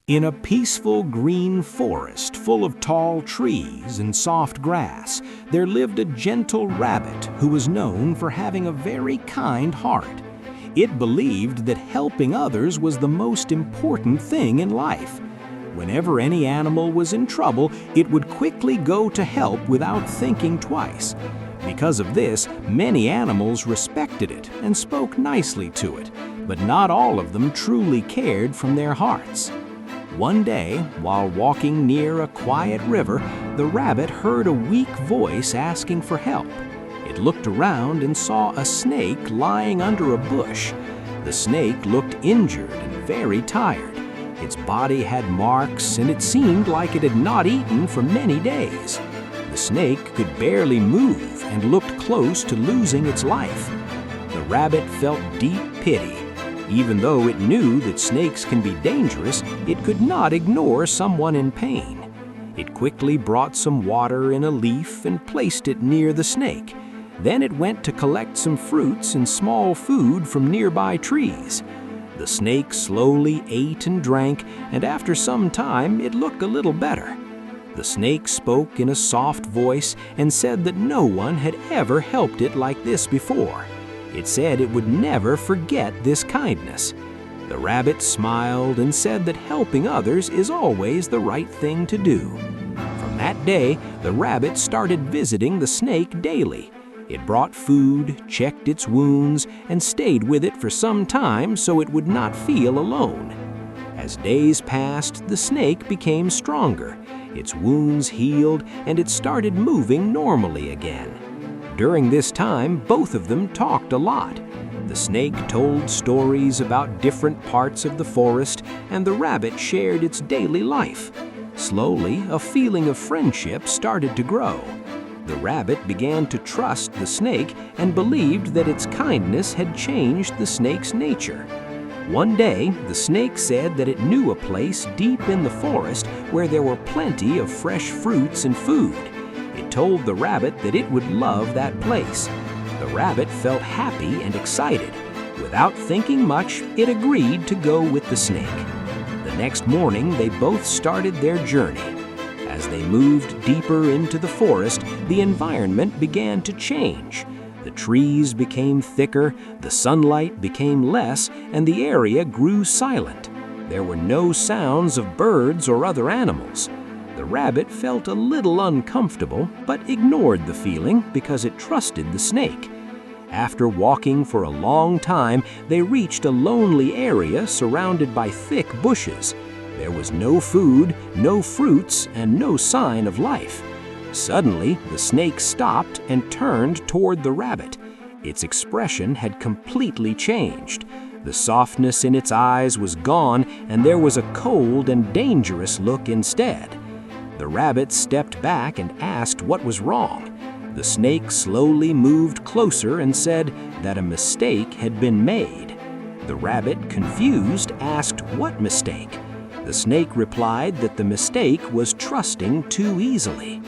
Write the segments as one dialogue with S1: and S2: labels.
S1: In a peaceful green forest full of tall trees and soft grass, there lived a gentle rabbit who was known for having a very kind heart. It believed that helping others was the most important thing in life. Whenever any animal was in trouble, it would quickly go to help without thinking twice. Because of this, many animals respected it and spoke nicely to it, but not all of them truly cared from their hearts. One day, while walking near a quiet river, the rabbit heard a weak voice asking for help. It looked around and saw a snake lying under a bush. The snake looked injured and very tired. Its body had marks, and it seemed like it had not eaten for many days. The snake could barely move and looked close to losing its life. The rabbit felt deep pity. Even though it knew that snakes can be dangerous, it could not ignore someone in pain. It quickly brought some water in a leaf and placed it near the snake. Then it went to collect some fruits and small food from nearby trees. The snake slowly ate and drank, and after some time it looked a little better. The snake spoke in a soft voice and said that no one had ever helped it like this before. It said it would never forget this kindness. The rabbit smiled and said that helping others is always the right thing to do. From that day, the rabbit started visiting the snake daily. It brought food, checked its wounds, and stayed with it for some time so it would not feel alone. As days passed, the snake became stronger. Its wounds healed, and it started moving normally again. During this time, both of them talked a lot. The snake told stories about different parts of the forest, and the rabbit shared its daily life. Slowly, a feeling of friendship started to grow. The rabbit began to trust the snake and believed that its kindness had changed the snake's nature. One day, the snake said that it knew a place deep in the forest where there were plenty of fresh fruits and food. It told the rabbit that it would love that place. The rabbit felt happy and excited. Without thinking much, it agreed to go with the snake. The next morning, they both started their journey. As they moved deeper into the forest, the environment began to change. The trees became thicker, the sunlight became less, and the area grew silent. There were no sounds of birds or other animals. The rabbit felt a little uncomfortable, but ignored the feeling because it trusted the snake. After walking for a long time, they reached a lonely area surrounded by thick bushes. There was no food, no fruits, and no sign of life. Suddenly, the snake stopped and turned toward the rabbit. Its expression had completely changed. The softness in its eyes was gone, and there was a cold and dangerous look instead. The rabbit stepped back and asked what was wrong. The snake slowly moved closer and said that a mistake had been made. The rabbit, confused, asked what mistake. The snake replied that the mistake was trusting too easily.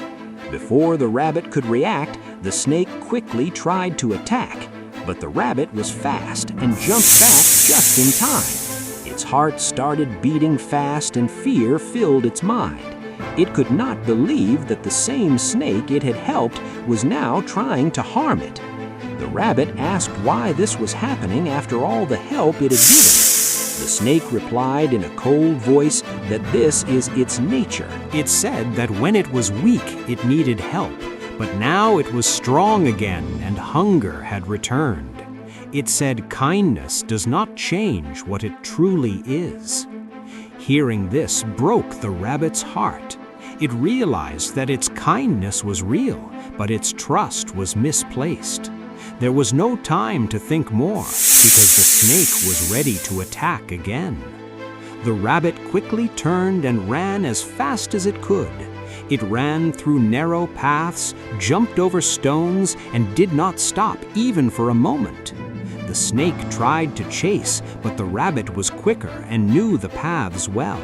S1: Before the rabbit could react, the snake quickly tried to attack, but the rabbit was fast and jumped back just in time. Its heart started beating fast and fear filled its mind. It could not believe that the same snake it had helped was now trying to harm it. The rabbit asked why this was happening after all the help it had given. The snake replied in a cold voice that this is its nature.
S2: It said that when it was weak, it needed help, but now it was strong again and hunger had returned. It said kindness does not change what it truly is. Hearing this broke the rabbit's heart. It realized that its kindness was real, but its trust was misplaced. There was no time to think more, because the snake was ready to attack again. The rabbit quickly turned and ran as fast as it could. It ran through narrow paths, jumped over stones, and did not stop even for a moment. The snake tried to chase, but the rabbit was quicker and knew the paths well.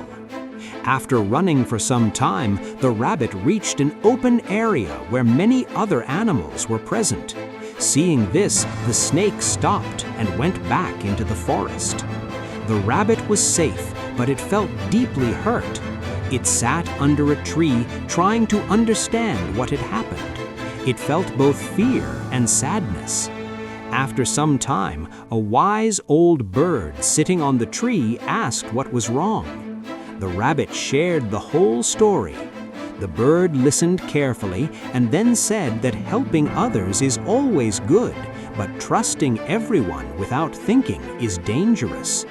S2: After running for some time, the rabbit reached an open area where many other animals were present. Seeing this, the snake stopped and went back into the forest. The rabbit was safe, but it felt deeply hurt. It sat under a tree trying to understand what had happened. It felt both fear and sadness. After some time, a wise old bird sitting on the tree asked what was wrong. The rabbit shared the whole story. The bird listened carefully and then said that helping others is always good, but trusting everyone without thinking is dangerous.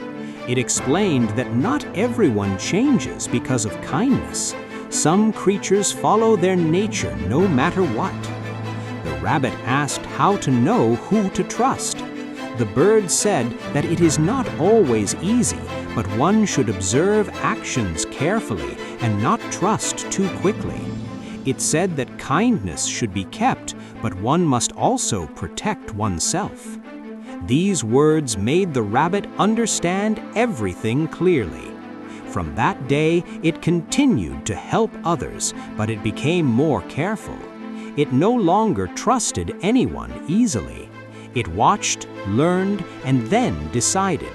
S2: It explained that not everyone changes because of kindness. Some creatures follow their nature no matter what. The rabbit asked how to know who to trust. The bird said that it is not always easy, but one should observe actions carefully and not trust too quickly. It said that kindness should be kept, but one must also protect oneself. These words made the rabbit understand everything clearly. From that day, it continued to help others, but it became more careful. It no longer trusted anyone easily. It watched, learned, and then decided.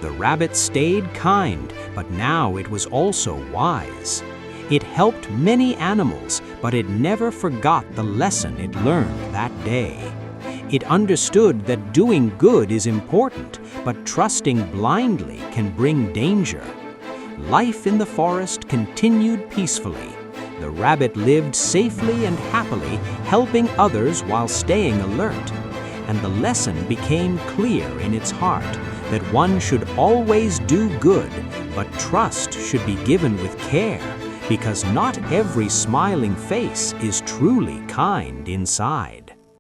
S2: The rabbit stayed kind, but now it was also wise. It helped many animals, but it never forgot the lesson it learned that day. It understood that doing good is important, but trusting blindly can bring danger. Life in the forest continued peacefully. The rabbit lived safely and happily, helping others while staying alert. And the lesson became clear in its heart that one should always do good, but trust should be given with care, because not every smiling face is truly kind inside.